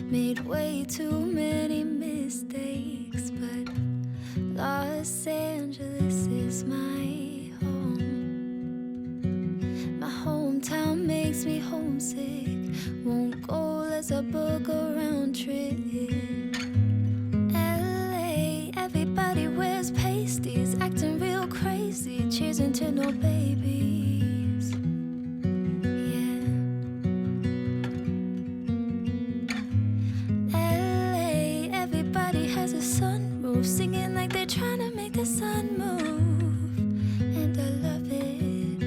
Made way too many mistakes, but Los Angeles is my home. My hometown makes me homesick. Won't go, let's book a round trip. LA, everybody wears pasties, acting real crazy, cheersing to no babies. Yeah. LA, everybody has a sunroof, singing like they're trying to make the sun move. And I love it.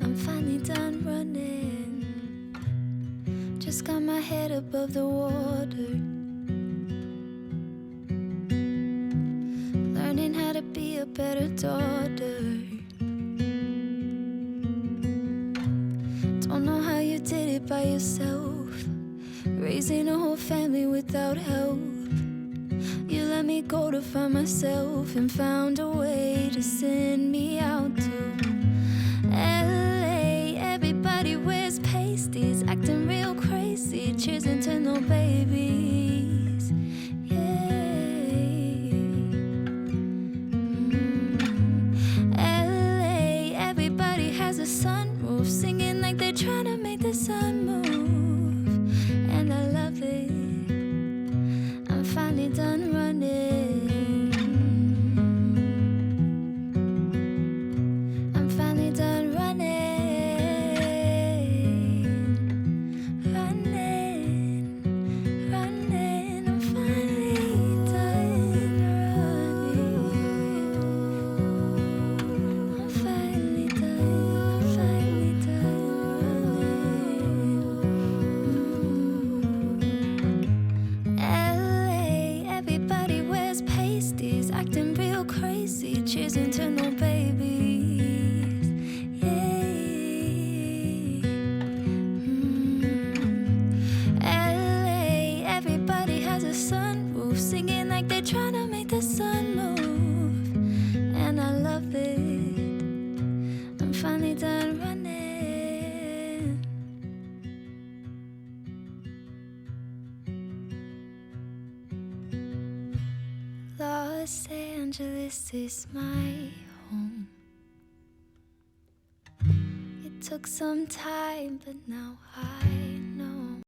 I'm finally done running. Just got my head above the water. Learning how to be a better daughter. Don't know how you did it by yourself, raising a whole family without help. You let me go to find myself and found a way to send me out to LA. Everybody wears pasties, acting real crazy, cheersing to no babies. LA, everybody has a sunroof, singing like they're trying to make the sun move. And I love it. I'm finally done running. I'm finally done running. Running, running. I'm finally done running. I'm finally done running. LA, everybody wears pasties, acting real crazy, cheersing to no babies. LA, everybody has a sunroof, singing like they're trying to make the sun move. And I love it. I'm finally done running. Los Angeles is my home. It took some time, but now I know.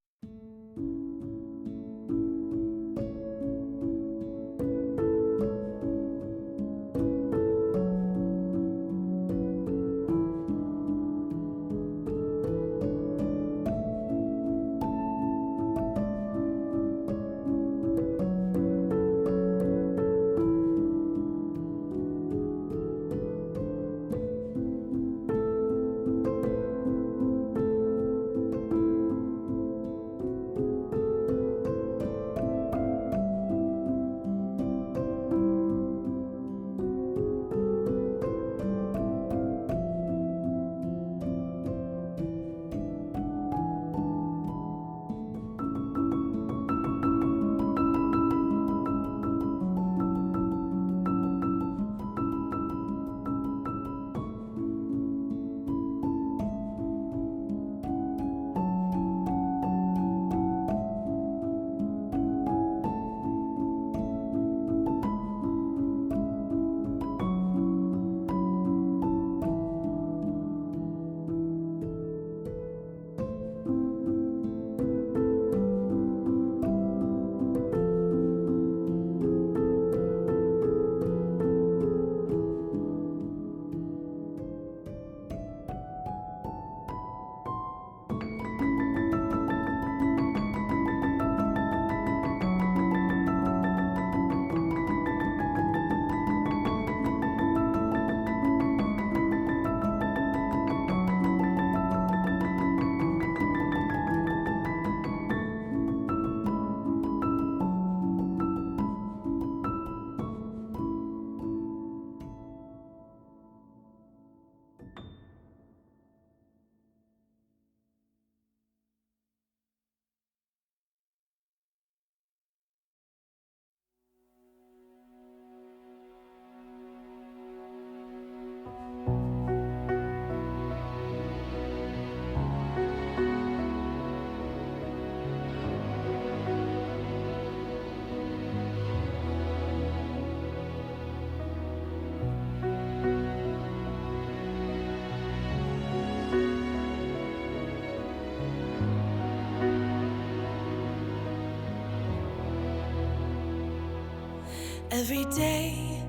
Every day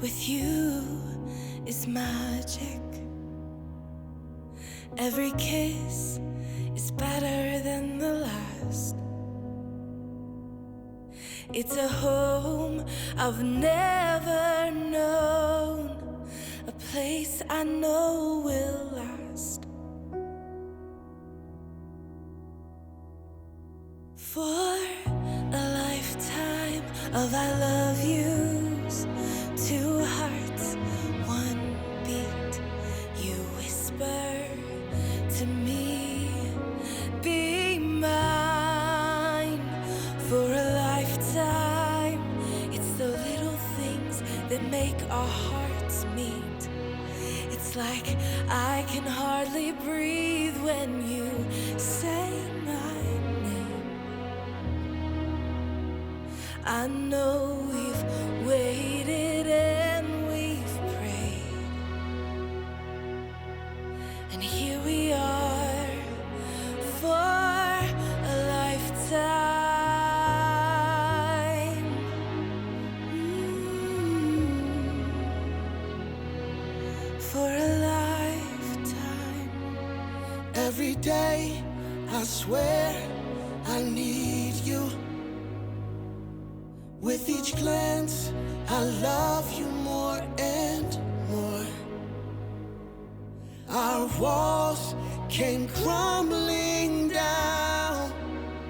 with you is magic. Every kiss is better than the last. It's a home I've never known, a place I know will last. For a lifetime of I love yous, two hearts, one beat. You whisper to me, be mine. For a lifetime, it's the little things that make our hearts meet. It's like I can hardly breathe when you say my name. I know we've waited and we've prayed, and here we are for a lifetime. For a lifetime. Every day, I swear I need you. With each glance, I love you more and more. Our walls came crumbling down.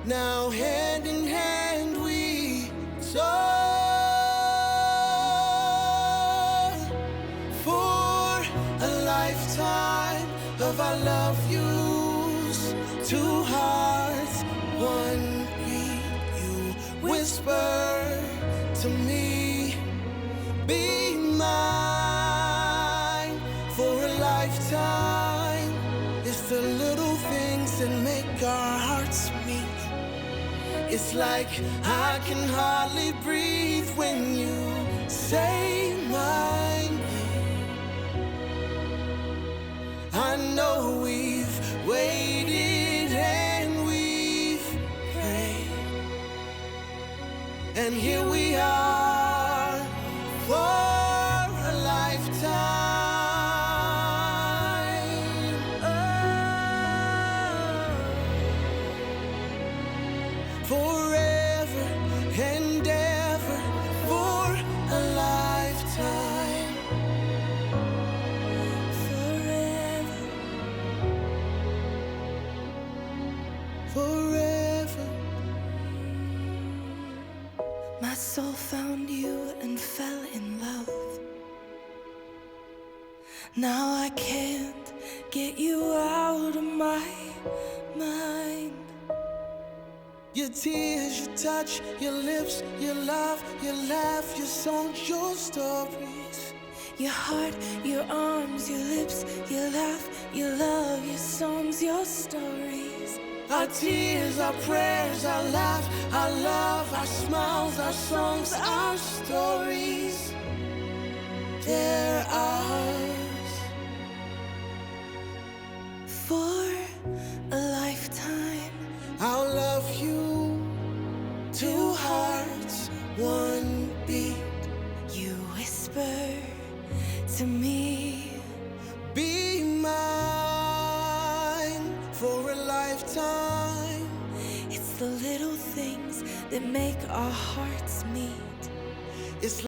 Now hand in hand we soar. For a lifetime of I love yous, two hearts, one beat. You whisper to me, be mine. For a lifetime, it's the little things that make our hearts meet. It's like I can hardly breathe when you say my name. I know we've waited and we've prayed, and here we are for a lifetime. Forever and ever for a lifetime. Forever. Forever. My soul found you and fell in love. Now I can't get you out of my mind. Your tears, your touch, your lips, your love, your laugh, your songs, your stories. Your heart, your arms, your lips, your laugh, your love, your songs, your stories. Our tears, our prayers, our laugh, our love, our smiles, our songs, our stories. They're ours. For a lifetime, I'll love you. Two hearts, one beat. you whisper to me, Be mine for a lifetime. it's the little things that make our hearts meet. It's